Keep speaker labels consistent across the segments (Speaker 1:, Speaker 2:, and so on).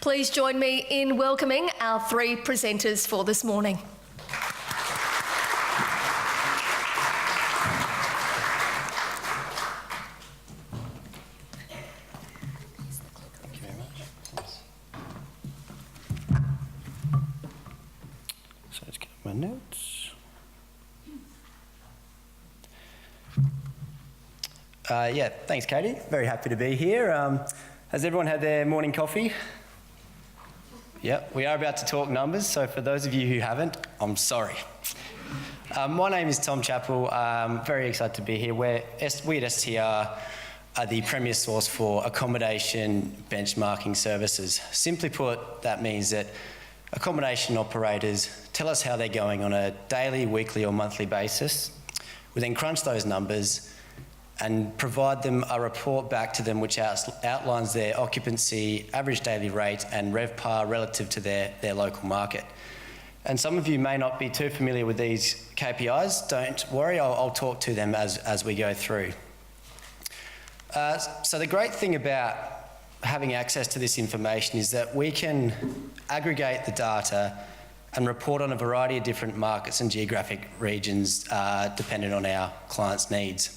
Speaker 1: Please join me in welcoming our three presenters for this morning.
Speaker 2: So let's get my notes. Thanks, Katie. Very happy to be here. Has everyone had their morning coffee? Yep, we are about to talk numbers, so for those of you who haven't, I'm sorry. My name is Tom Chappel. I'm very excited to be here. We at STR are the premier source for accommodation benchmarking services. Simply put, that means that accommodation operators tell us how they're going on a daily, weekly or monthly basis. We then crunch those numbers and provide them a report back to them which outlines their occupancy, average daily rate and RevPAR relative to their local market. And some of you may not be too familiar with these KPIs. Don't worry, I'll talk to them as we go through. So the great thing about having access to this information is that we can aggregate the data and report on a variety of different markets and geographic regions dependent on our clients' needs.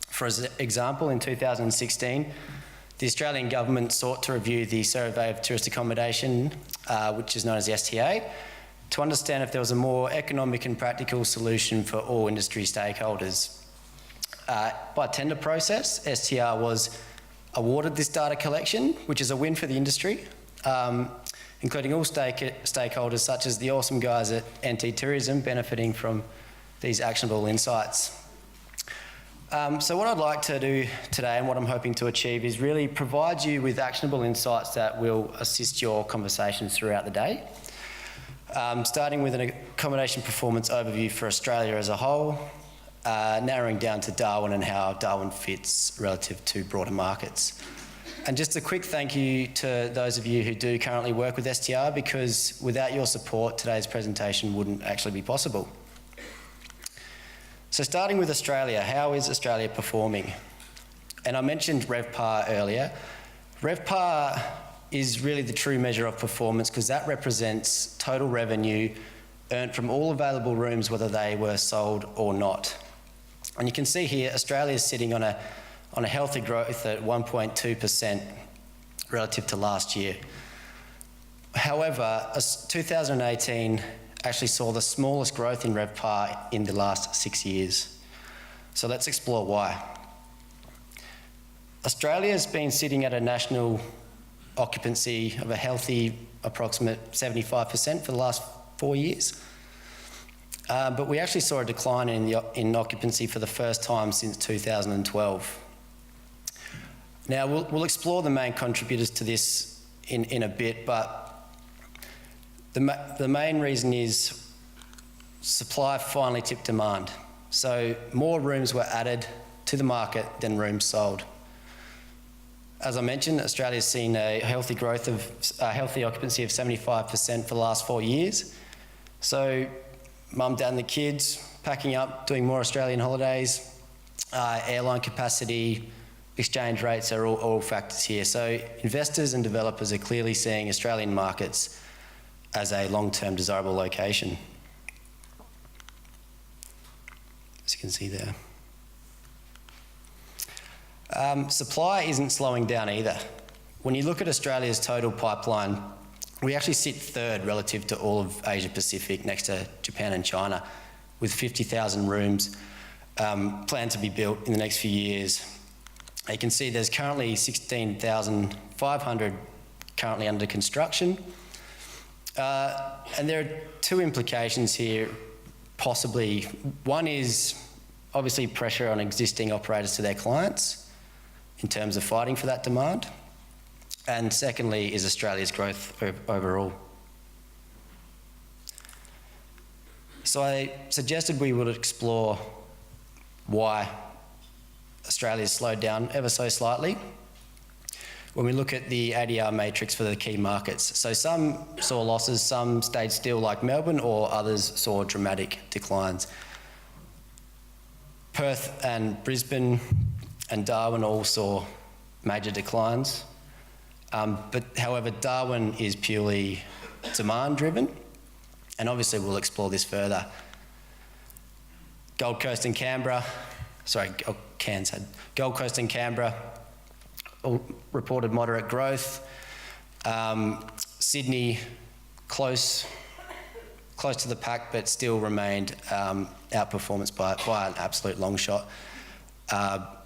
Speaker 2: For example, in 2016, the Australian government sought to review the survey of tourist accommodation, which is known as the STR, to understand if there was a more economic and practical solution for all industry stakeholders. By tender process, STR was awarded this data collection, which is a win for the industry, including all stakeholders such as the awesome guys at NT Tourism benefiting from these actionable insights. So what I'd like to do today and what I'm hoping to achieve is really provide you with actionable insights that will assist your conversations throughout the day. Starting with an accommodation performance overview for Australia as a whole, narrowing down to Darwin and how Darwin fits relative to broader markets. And just a quick thank you to those of you who do currently work with STR, because without your support, today's presentation wouldn't actually be possible. So starting with Australia, how is Australia performing? And I mentioned RevPAR earlier. RevPAR is really the true measure of performance because that represents total revenue earned from all available rooms, whether they were sold or not. And you can see here, Australia is sitting on a healthy growth at 1.2% relative to last year. However, 2018 actually saw the smallest growth in RevPAR in the last 6 years. So let's explore why. Australia has been sitting at a national occupancy of a healthy approximate 75% for the last 4 years. But we actually saw a decline in occupancy for the first time since 2012. Now, we'll explore the main contributors to this in a bit, but the main reason is supply finally tipped demand. So more rooms were added to the market than rooms sold. As I mentioned, Australia's seen a healthy occupancy of 75% for the last 4 years. So mum, dad and the kids packing up, doing more Australian holidays, airline capacity, exchange rates are all factors here. So investors and developers are clearly seeing Australian markets as a long-term desirable location, as you can see there. Supply isn't slowing down either. When you look at Australia's total pipeline, we actually sit third relative to all of Asia Pacific, next to Japan and China, with 50,000 rooms planned to be built in the next few years. You can see there's currently 16,500 currently under construction. And there are two implications here, possibly. One is obviously pressure on existing operators to their clients in terms of fighting for that demand. And secondly is Australia's growth overall. So I suggested we would explore why Australia's slowed down ever so slightly when we look at the ADR matrix for the key markets. So some saw losses, some stayed still like Melbourne, or others saw dramatic declines. Perth and Brisbane and Darwin all saw major declines. But however, Darwin is purely demand driven, and obviously we'll explore this further. Gold Coast and Canberra, Gold Coast and Canberra all reported moderate growth. Sydney close to the pack, but still remained outperformance by an absolute long shot.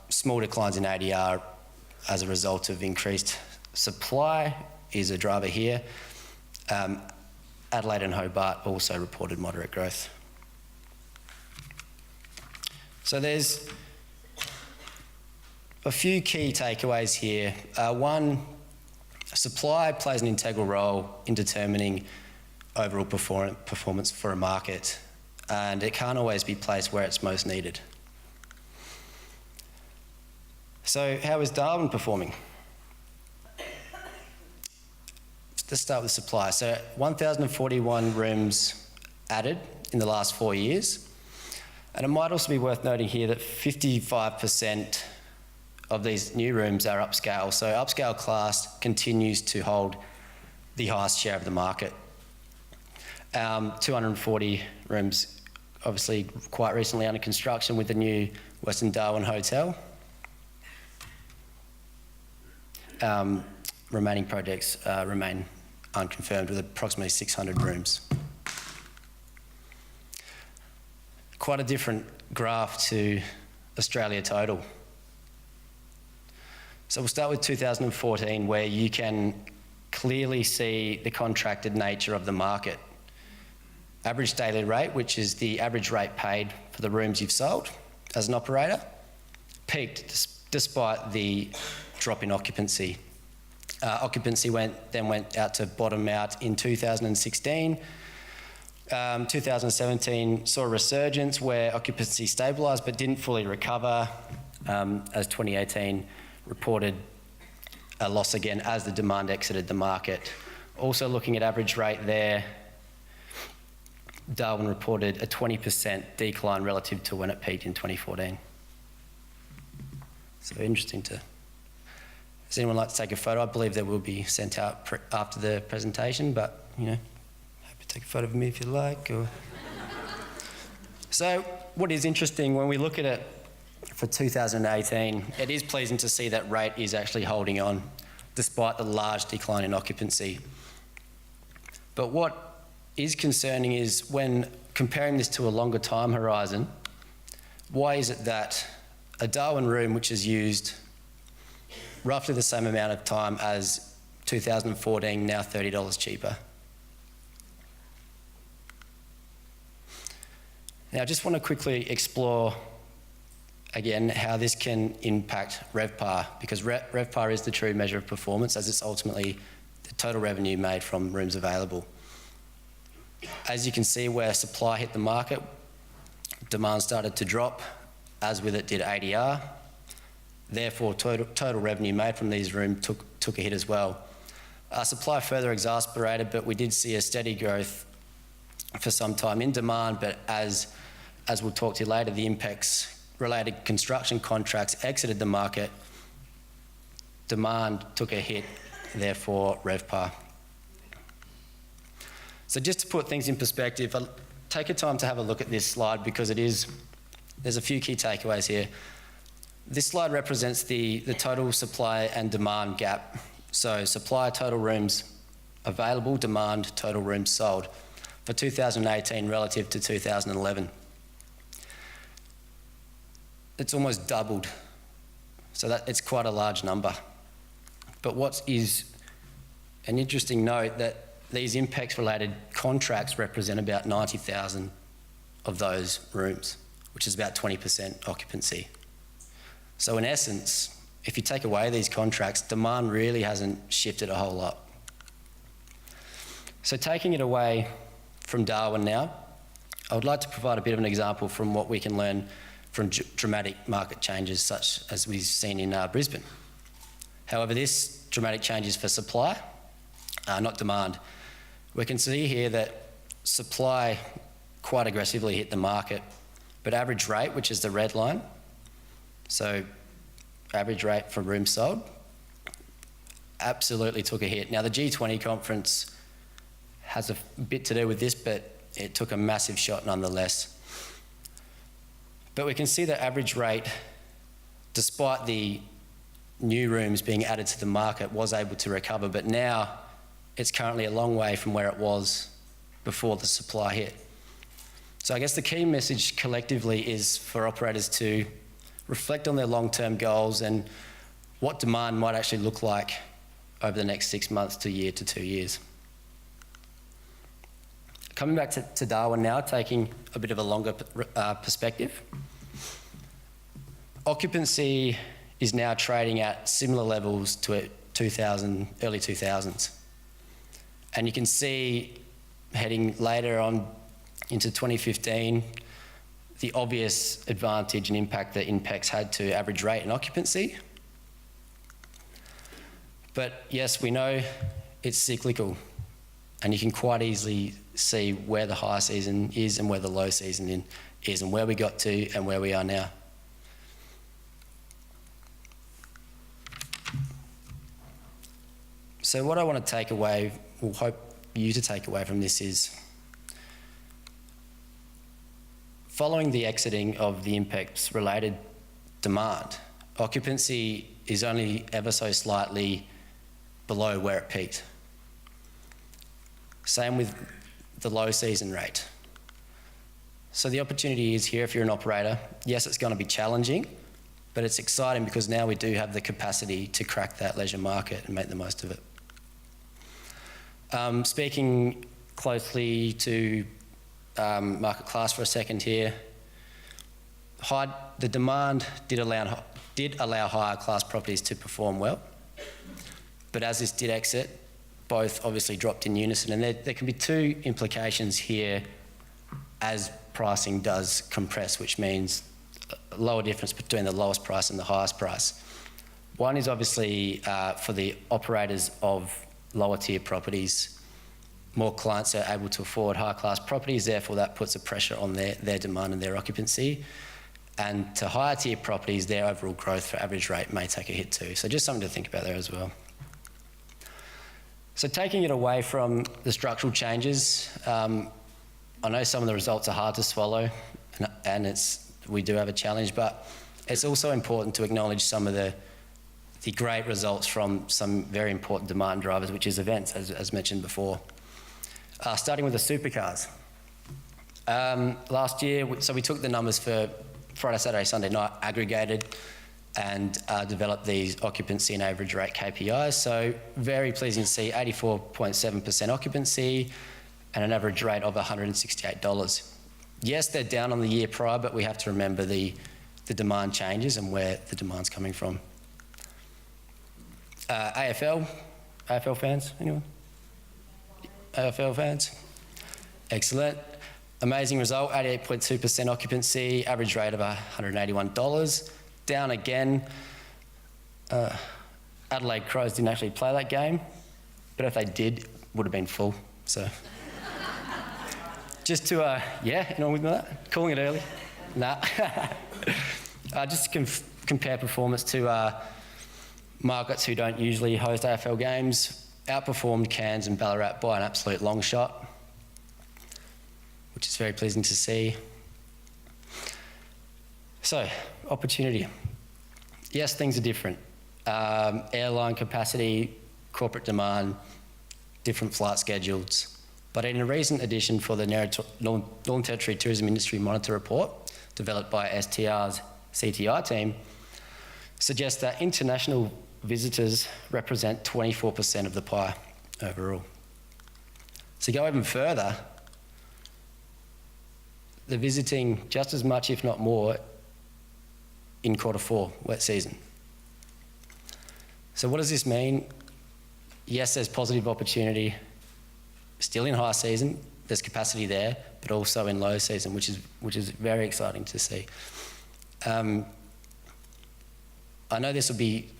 Speaker 2: Small declines in ADR as a result of increased supply is a driver here. Adelaide and Hobart also reported moderate growth. So there's a few key takeaways here. One, supply plays an integral role in determining overall performance for a market, and it can't always be placed where it's most needed. So how is Darwin performing? Let's start with supply. So 1,041 rooms added in the last 4 years. And it might also be worth noting here that 55% of these new rooms are upscale. So upscale class continues to hold the highest share of the market. 240 rooms, obviously quite recently under construction with the new Western Darwin Hotel. Remaining projects remain unconfirmed with approximately 600 rooms. Quite a different graph to Australia total. So we'll start with 2014, where you can clearly see the contracted nature of the market. Average daily rate, which is the average rate paid for the rooms you've sold as an operator, peaked despite the drop in occupancy. Occupancy went out to bottom out in 2016. 2017 saw a resurgence where occupancy stabilised but didn't fully recover, as 2018 reported a loss again as the demand exited the market. Also looking at average rate there, Darwin reported a 20% decline relative to when it peaked in 2014. So interesting to... Does anyone like to take a photo? I believe that will be sent out after the presentation, but, you know, happy to take a photo of me if you like. Or... So what is interesting when we look at it for 2018, it is pleasing to see that rate is actually holding on despite the large decline in occupancy. But what is concerning is when comparing this to a longer time horizon, why is it that a Darwin room which is used roughly the same amount of time as 2014, now $30 cheaper? Now, I just want to quickly explore again how this can impact RevPAR, because RevPAR is the true measure of performance, as it's ultimately the total revenue made from rooms available. As you can see, where supply hit the market, demand started to drop, as with it did ADR. Therefore, total revenue made from these rooms took a hit as well. Supply further exacerbated, but we did see a steady growth for some time in demand, but as we'll talk to you later, the impacts-related construction contracts exited the market, demand took a hit, therefore RevPAR. So just to put things in perspective, I'll take a time to have a look at this slide because there's a few key takeaways here. This slide represents the total supply and demand gap. So supply, total rooms available, demand, total rooms sold for 2018 relative to 2011. It's almost doubled. So that it's quite a large number. But what is an interesting note that these impacts-related contracts represent about 90,000 of those rooms, which is about 20% occupancy. So in essence, if you take away these contracts, demand really hasn't shifted a whole lot. So taking it away from Darwin now, I would like to provide a bit of an example from what we can learn from dramatic market changes such as we've seen in Brisbane. However, this dramatic change is for supply, not demand. We can see here that supply quite aggressively hit the market, but average rate, which is the red line, so average rate for rooms sold, absolutely took a hit. Now, the G20 conference has a bit to do with this, but it took a massive shot nonetheless. But we can see the average rate, despite the new rooms being added to the market, was able to recover, but now it's currently a long way from where it was before the supply hit. So I guess the key message collectively is for operators to reflect on their long-term goals and what demand might actually look like over the next 6 months to a year to 2 years. Coming back to Darwin now, taking a bit of a longer perspective. Occupancy is now trading at similar levels to early 2000s. And you can see heading later on into 2015, the obvious advantage and impact that INPEX had to average rate and occupancy. But yes, we know it's cyclical, and you can quite easily see where the high season is and where the low season is, and where we got to and where we are now. So what I want to take away, or hope you to take away from this, is following the exiting of the INPEX-related demand, occupancy is only ever so slightly below where it peaked. Same with the low season rate. So the opportunity is here if you're an operator. Yes, it's going to be challenging, but it's exciting because now we do have the capacity to crack that leisure market and make the most of it. Speaking closely to market class for a second here, the demand did allow higher class properties to perform well, but as this did exit, both obviously dropped in unison, and there can be two implications here as pricing does compress, which means a lower difference between the lowest price and the highest price. One is obviously for the operators of lower tier properties. More clients are able to afford higher class properties, therefore that puts a pressure on their demand and their occupancy. And to higher tier properties, their overall growth for average rate may take a hit too. So just something to think about there as well. So taking it away from the structural changes, I know some of the results are hard to swallow, and we do have a challenge, but it's also important to acknowledge some of the great results from some very important demand drivers, which is events, as mentioned before. Starting with the supercars. Last year, so we took the numbers for Friday, Saturday, Sunday night, aggregated, and developed these occupancy and average rate KPIs. So very pleasing to see 84.7% occupancy and an average rate of $168. Yes, they're down on the year prior, but we have to remember the demand changes and where the demand's coming from. AFL fans, anyone? AFL fans? Excellent. Amazing result, 88.2% occupancy, average rate of $181. Down again. Adelaide Crows didn't actually play that game, but if they did, it would have been full. So, just to, anyone with me that? Calling it early? Nah. Just to compare performance to markets who don't usually host AFL games, outperformed Cairns and Ballarat by an absolute long shot, which is very pleasing to see. So, opportunity. Yes, things are different. Airline capacity, corporate demand, different flight schedules. But in a recent edition for the Northern Territory Tourism Industry Monitor Report, developed by STR's CTI team, suggests that international visitors represent 24% of the pie overall. To go even further, they're visiting just as much, if not more, in Q4, wet season. So what does this mean? Yes, there's positive opportunity. Still in high season, there's capacity there, but also in low season, which is very exciting to see. I know this will be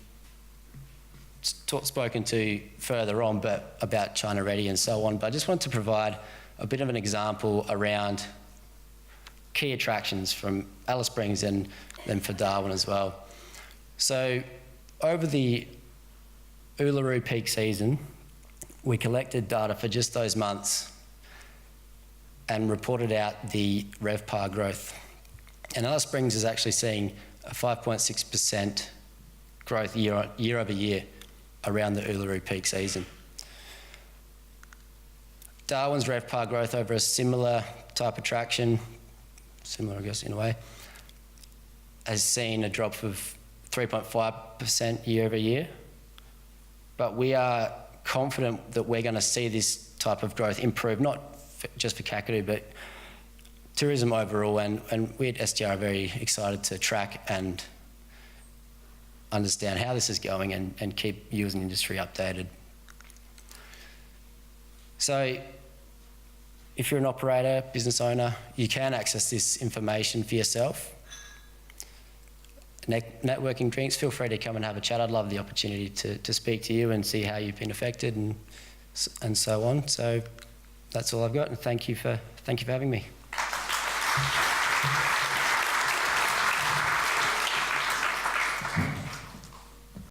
Speaker 2: spoken to further on, but about China Ready and so on, but I just want to provide a bit of an example around key attractions from Alice Springs and then for Darwin as well. So over the Uluru peak season, we collected data for just those months and reported out the RevPAR growth. And Alice Springs is actually seeing a 5.6% growth year over year around the Uluru peak season. Darwin's RevPAR growth over a similar type attraction, similar I guess in a way, has seen a drop of 3.5% year over year. But we are confident that we're going to see this type of growth improve, not just for Kakadu, but tourism overall. And we at STR are very excited to track and understand how this is going and keep you as an industry updated. So if you're an operator, business owner, you can access this information for yourself. Networking drinks, feel free to come and have a chat. I'd love the opportunity to speak to you and see how you've been affected and so on. So that's all I've got, and thank you for having me.